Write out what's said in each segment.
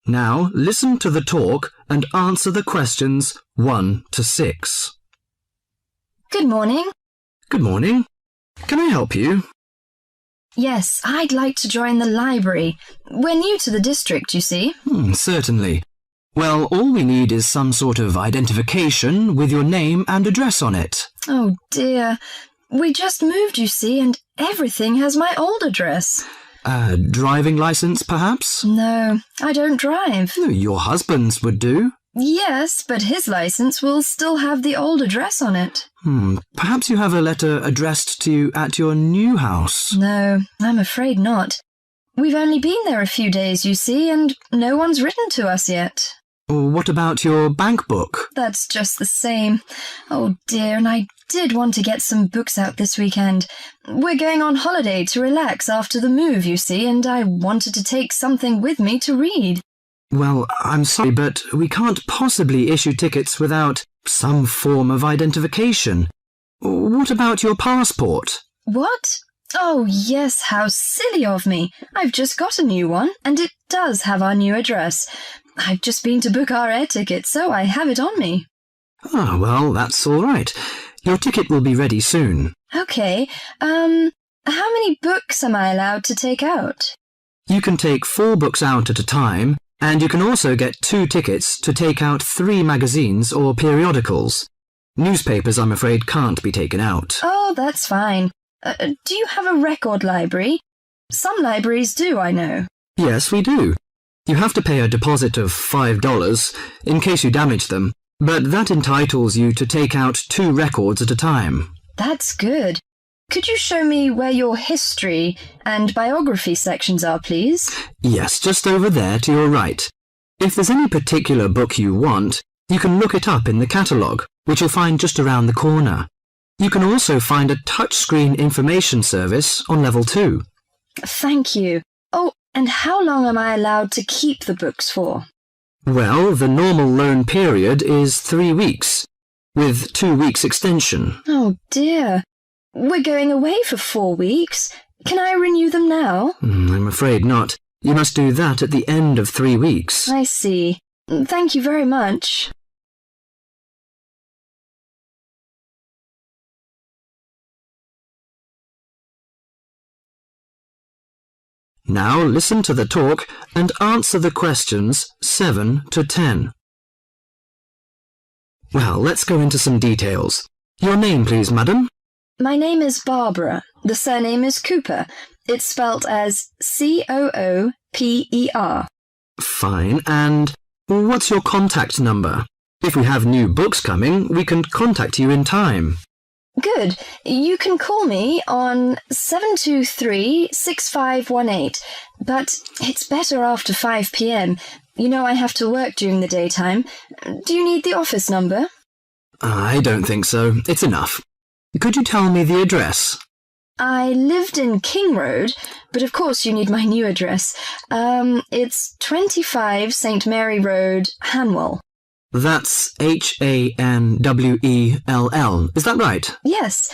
Now listen to the talk and answer the questions 1 to 6. Good morning. Good morning. Can I help you? Yes, I'd like to join the library. We're new to the district, you see. Certainly. Well, all we need is some sort of identification with your name and address on it. Oh dear. We just moved, you see, and everything has my old address. A driving license, perhaps? No, I don't drive. Your husband's would do. Yes, but his license will still have the old address on it. Perhaps you have a letter addressed to you at your new house. No, I'm afraid not. We've only been there a few days, you see, and no one's written to us yet. What about your bank book? That's just the same. Oh dear, and I did want to get some books out this weekend. We're going on holiday to relax after the move, you see, and I wanted to take something with me to read. Well, I'm sorry, but we can't possibly issue tickets without some form of identification. What about your passport? What? Oh, yes, how silly of me. I've just got a new one, and it does have our new address. I've just been to book our air ticket, so I have it on me. Well, that's all right. Your ticket will be ready soon. OK, how many books am I allowed to take out? You can take 4 books out at a time, and you can also get 2 tickets to take out 3 magazines or periodicals. Newspapers, I'm afraid, can't be taken out. Oh, that's fine. Do you have a record library? Some libraries do, I know. Yes, we do. You have to pay a deposit of $5 in case you damage them, but that entitles you to take out 2 records at a time. That's good. Could you show me where your history and biography sections are, please? Yes, just over there to your right. If there's any particular book you want, you can look it up in the catalogue, which you'll find just around the corner. You can also find a touchscreen information service on level 2. Thank you. Oh, and how long am I allowed to keep the books for? Well, the normal loan period is 3 weeks, with 2 weeks extension. Oh dear. We're going away for 4 weeks. Can I renew them now? I'm afraid not. You must do that at the end of 3 weeks. I see. Thank you very much. Now listen to the talk and answer the questions 7 to 10. Well, let's go into some details. Your name, please, madam? My name is Barbara. The surname is Cooper. It's spelt as Cooper. Fine. And what's your contact number? If we have new books coming, we can contact you in time. Good. You can call me on 723-6518, but it's better after 5 p.m. You know I have to work during the daytime. Do you need the office number? I don't think so. It's enough. Could you tell me the address? I lived in King Road, but of course you need my new address. It's 25 St. Mary Road, Hanwell. That's Hanwell. Is that right? Yes.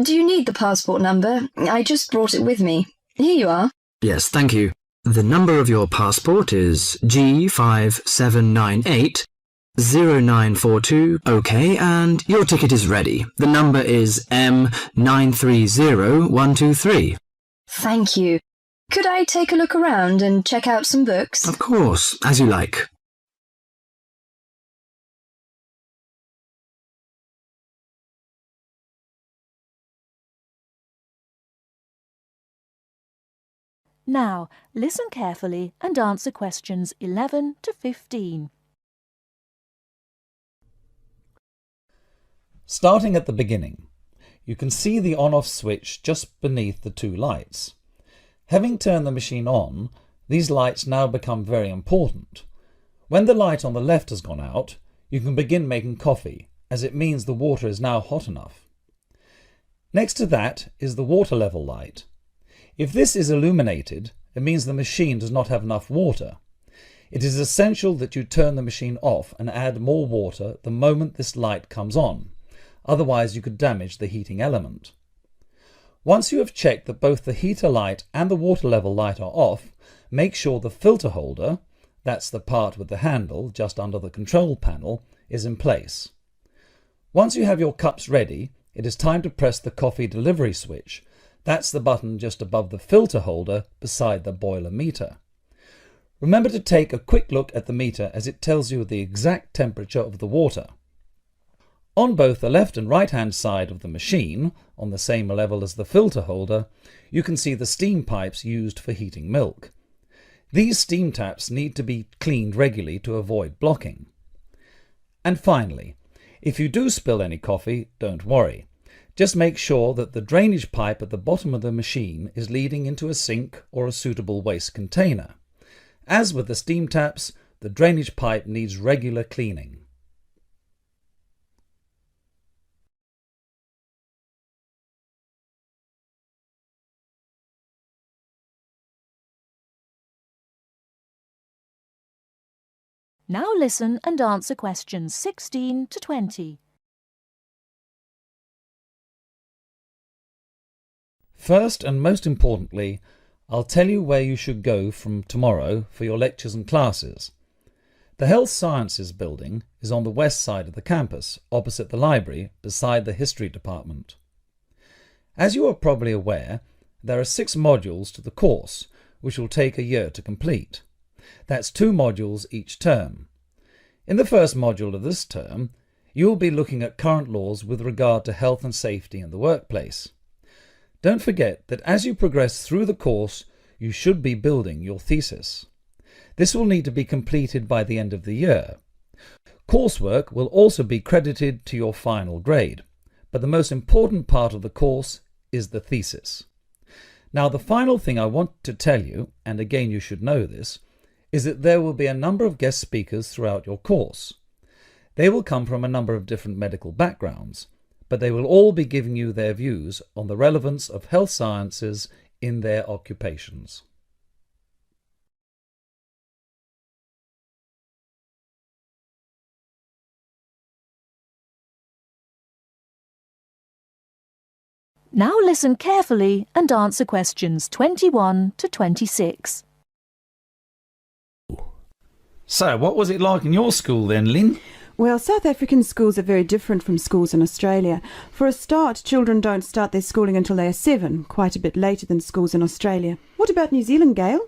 Do you need the passport number? I just brought it with me. Here you are. Yes, thank you. The number of your passport is G5798-0942. OK, and your ticket is ready. The number is M930123. Thank you. Could I take a look around and check out some books? Of course, as you like. Now, listen carefully and answer questions 11 to 15. Starting at the beginning, you can see the on-off switch just beneath the 2 lights. Having turned the machine on, these lights now become very important. When the light on the left has gone out, you can begin making coffee, as it means the water is now hot enough. Next to that is the water level light. If this is illuminated, it means the machine does not have enough water. It is essential that you turn the machine off and add more water the moment this light comes on. Otherwise you could damage the heating element. Once you have checked that both the heater light and the water level light are off, make sure the filter holder, that's the part with the handle just under the control panel, is in place. Once you have your cups ready, it is time to press the coffee delivery switch. That's the button just above the filter holder beside the boiler meter. Remember to take a quick look at the meter as it tells you the exact temperature of the water. On both the left and right hand side of the machine, on the same level as the filter holder, you can see the steam pipes used for heating milk. These steam taps need to be cleaned regularly to avoid blocking. And finally, if you do spill any coffee, don't worry. Just make sure that the drainage pipe at the bottom of the machine is leading into a sink or a suitable waste container. As with the steam taps, the drainage pipe needs regular cleaning. Now listen and answer questions 16 to 20. First and most importantly, I'll tell you where you should go from tomorrow for your lectures and classes. The Health Sciences building is on the west side of the campus, opposite the library, beside the History department. As you are probably aware, there are 6 modules to the course, which will take a year to complete. That's 2 modules each term. In the first module of this term, you will be looking at current laws with regard to health and safety in the workplace. Don't forget that as you progress through the course, you should be building your thesis. This will need to be completed by the end of the year. Coursework will also be credited to your final grade, but the most important part of the course is the thesis. Now, the final thing I want to tell you, and again you should know this, is that there will be a number of guest speakers throughout your course. They will come from a number of different medical backgrounds, but they will all be giving you their views on the relevance of health sciences in their occupations. Now listen carefully and answer questions 21 to 26. So, what was it like in your school then, Lynn? Well, South African schools are very different from schools in Australia. For a start, children don't start their schooling until they are 7, quite a bit later than schools in Australia. What about New Zealand, Gail?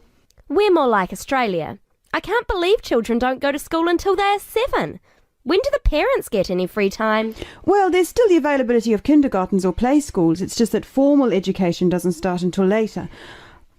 We're more like Australia. I can't believe children don't go to school until they are 7. When do the parents get any free time? Well, there's still the availability of kindergartens or play schools. It's just that formal education doesn't start until later.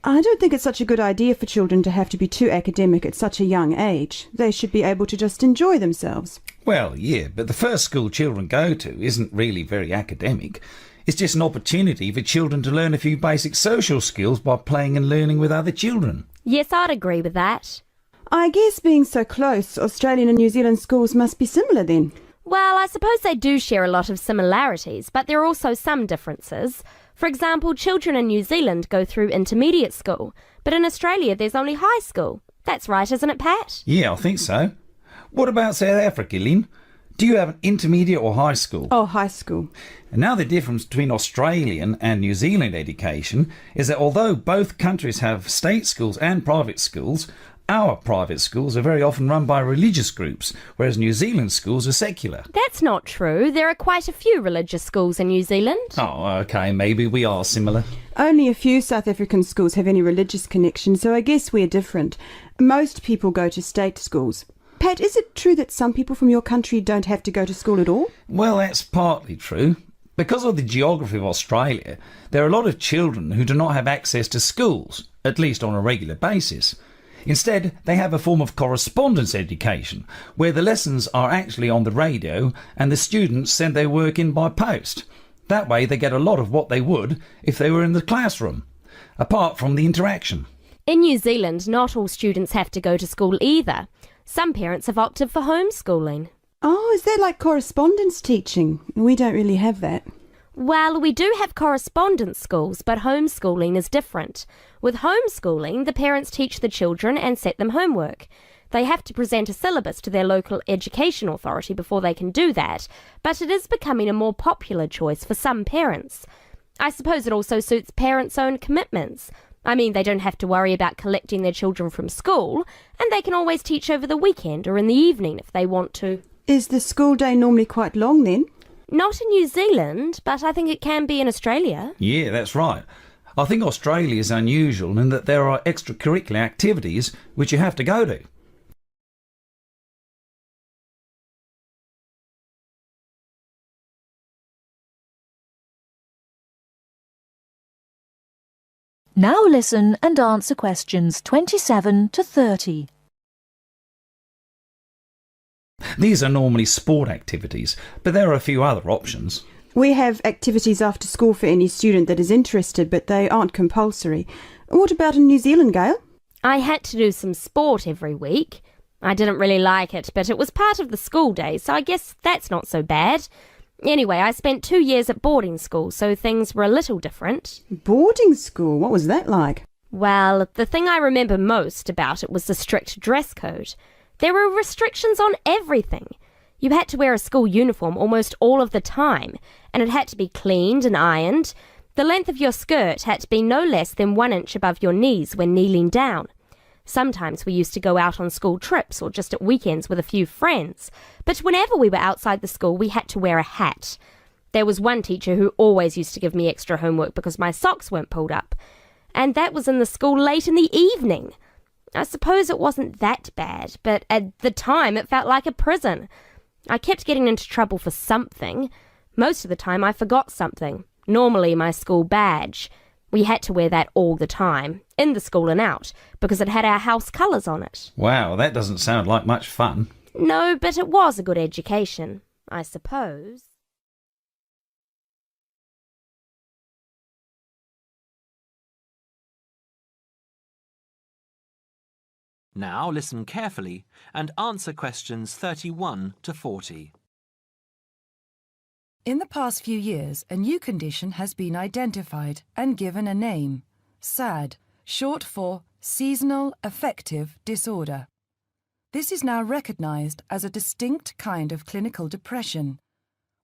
I don't think it's such a good idea for children to have to be too academic at such a young age. They should be able to just enjoy themselves. Well, yeah, but the first school children go to isn't really very academic. It's just an opportunity for children to learn a few basic social skills by playing and learning with other children. Yes, I'd agree with that. I guess being so close, Australian and New Zealand schools must be similar then. Well, I suppose they do share a lot of similarities, but there are also some differences. For example, children in New Zealand go through intermediate school, but in Australia there's only high school. That's right, isn't it, Pat? Yeah, I think so. What about South Africa, Lynn? Do you have an intermediate or high school? Oh, high school. And now the difference between Australian and New Zealand education is that although both countries have state schools and private schools, our private schools are very often run by religious groups, whereas New Zealand schools are secular. That's not true. There are quite a few religious schools in New Zealand. Oh, OK, maybe we are similar. Only a few South African schools have any religious connection, so I guess we're different. Most people go to state schools. Pat, is it true that some people from your country don't have to go to school at all? Well, that's partly true. Because of the geography of Australia, there are a lot of children who do not have access to schools, at least on a regular basis. Instead, they have a form of correspondence education, where the lessons are actually on the radio and the students send their work in by post. That way they get a lot of what they would if they were in the classroom, apart from the interaction. In New Zealand, not all students have to go to school either. Some parents have opted for homeschooling. Oh, is that like correspondence teaching? We don't really have that. Well, we do have correspondence schools, but homeschooling is different. With homeschooling, the parents teach the children and set them homework. They have to present a syllabus to their local education authority before they can do that, but it is becoming a more popular choice for some parents. I suppose it also suits parents' own commitments. I mean, they don't have to worry about collecting their children from school, and they can always teach over the weekend or in the evening if they want to. Is the school day normally quite long then? Not in New Zealand, but I think it can be in Australia. Yeah, that's right. I think Australia is unusual in that there are extracurricular activities which you have to go to. Now listen and answer questions 27 to 30. These are normally sport activities, but there are a few other options. We have activities after school for any student that is interested, but they aren't compulsory. What about in New Zealand, Gail? I had to do some sport every week. I didn't really like it, but it was part of the school day, so I guess that's not so bad. Anyway, I spent 2 years at boarding school, so things were a little different. Boarding school? What was that like? Well, the thing I remember most about it was the strict dress code. There were restrictions on everything. You had to wear a school uniform almost all of the time, and it had to be cleaned and ironed. The length of your skirt had to be no less than 1 inch above your knees when kneeling down. Sometimes we used to go out on school trips or just at weekends with a few friends, but whenever we were outside the school we had to wear a hat. There was one teacher who always used to give me extra homework because my socks weren't pulled up, and that was in the school late in the evening. I suppose it wasn't that bad, but at the time it felt like a prison. I kept getting into trouble for something. Most of the time I forgot something, normally my school badge. We had to wear that all the time, in the school and out, because it had our house colours on it. Wow, that doesn't sound like much fun. No, but it was a good education, I suppose. Now listen carefully and answer questions 31 to 40. In the past few years, a new condition has been identified and given a name: SAD, short for Seasonal Affective Disorder. This is now recognized as a distinct kind of clinical depression,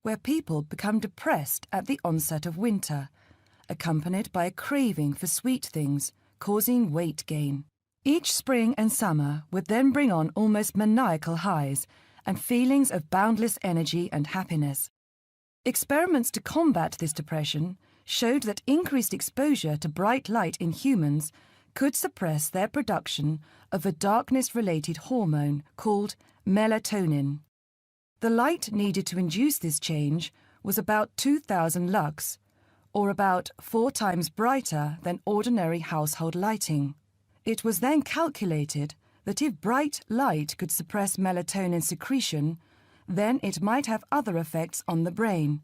where people become depressed at the onset of winter, accompanied by a craving for sweet things, causing weight gain. Each spring and summer would then bring on almost maniacal highs and feelings of boundless energy and happiness. Experiments to combat this depression showed that increased exposure to bright light in humans could suppress their production of a darkness-related hormone called melatonin. The light needed to induce this change was about 2,000 lux, or about 4 times brighter than ordinary household lighting. It was then calculated that if bright light could suppress melatonin secretion, then it might have other effects on the brain,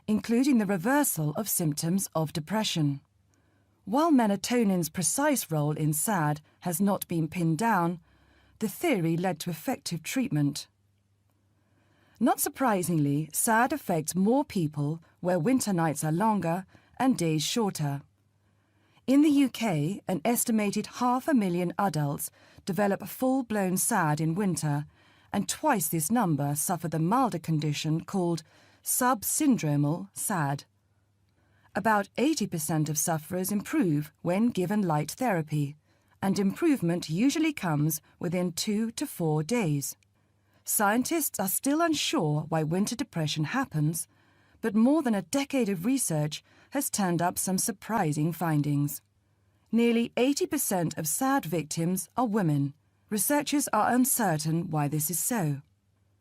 including the reversal of symptoms of depression. While melatonin's precise role in SAD has not been pinned down, the theory led to effective treatment. Not surprisingly, SAD affects more people where winter nights are longer and days shorter. In the UK, an estimated 500,000 adults develop full-blown SAD in winter, and twice this number suffer the milder condition called subsyndromal SAD. About 80% of sufferers improve when given light therapy, and improvement usually comes within 2 to 4 days. Scientists are still unsure why winter depression happens, but more than a decade of research has turned up some surprising findings. Nearly 80% of SAD victims are women. Researchers are uncertain why this is so.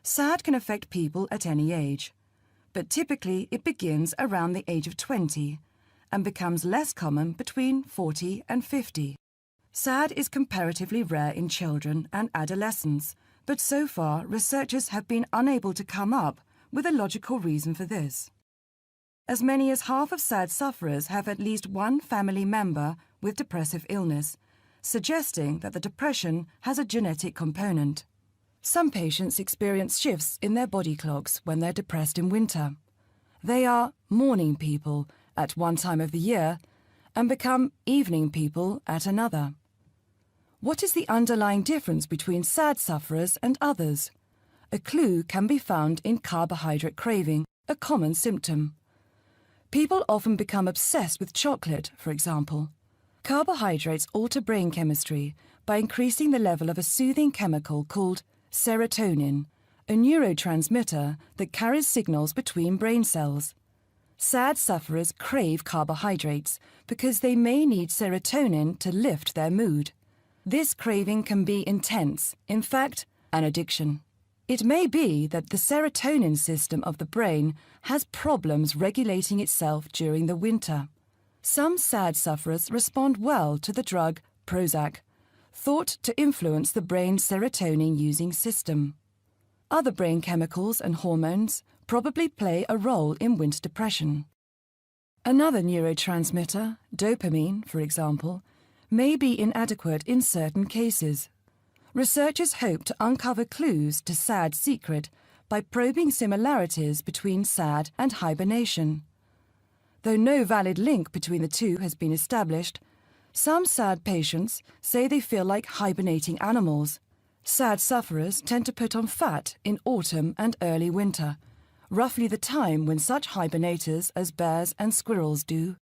SAD can affect people at any age, but typically it begins around the age of 20 and becomes less common between 40 and 50. SAD is comparatively rare in children and adolescents, but so far researchers have been unable to come up with a logical reason for this. As many as half of SAD sufferers have at least one family member with depressive illness, suggesting that the depression has a genetic component. Some patients experience shifts in their body clocks when they're depressed in winter. They are morning people at one time of the year and become evening people at another. What is the underlying difference between SAD sufferers and others? A clue can be found in carbohydrate craving, a common symptom. People often become obsessed with chocolate, for example. Carbohydrates alter brain chemistry by increasing the level of a soothing chemical called serotonin, a neurotransmitter that carries signals between brain cells. SAD sufferers crave carbohydrates because they may need serotonin to lift their mood. This craving can be intense, in fact, an addiction. It may be that the serotonin system of the brain has problems regulating itself during the winter. Some SAD sufferers respond well to the drug Prozac, thought to influence the brain's serotonin-using system. Other brain chemicals and hormones probably play a role in winter depression. Another neurotransmitter, dopamine, for example, may be inadequate in certain cases. Researchers hope to uncover clues to SAD's secret by probing similarities between SAD and hibernation. Though no valid link between the two has been established, some SAD patients say they feel like hibernating animals. SAD sufferers tend to put on fat in autumn and early winter, roughly the time when such hibernators as bears and squirrels do.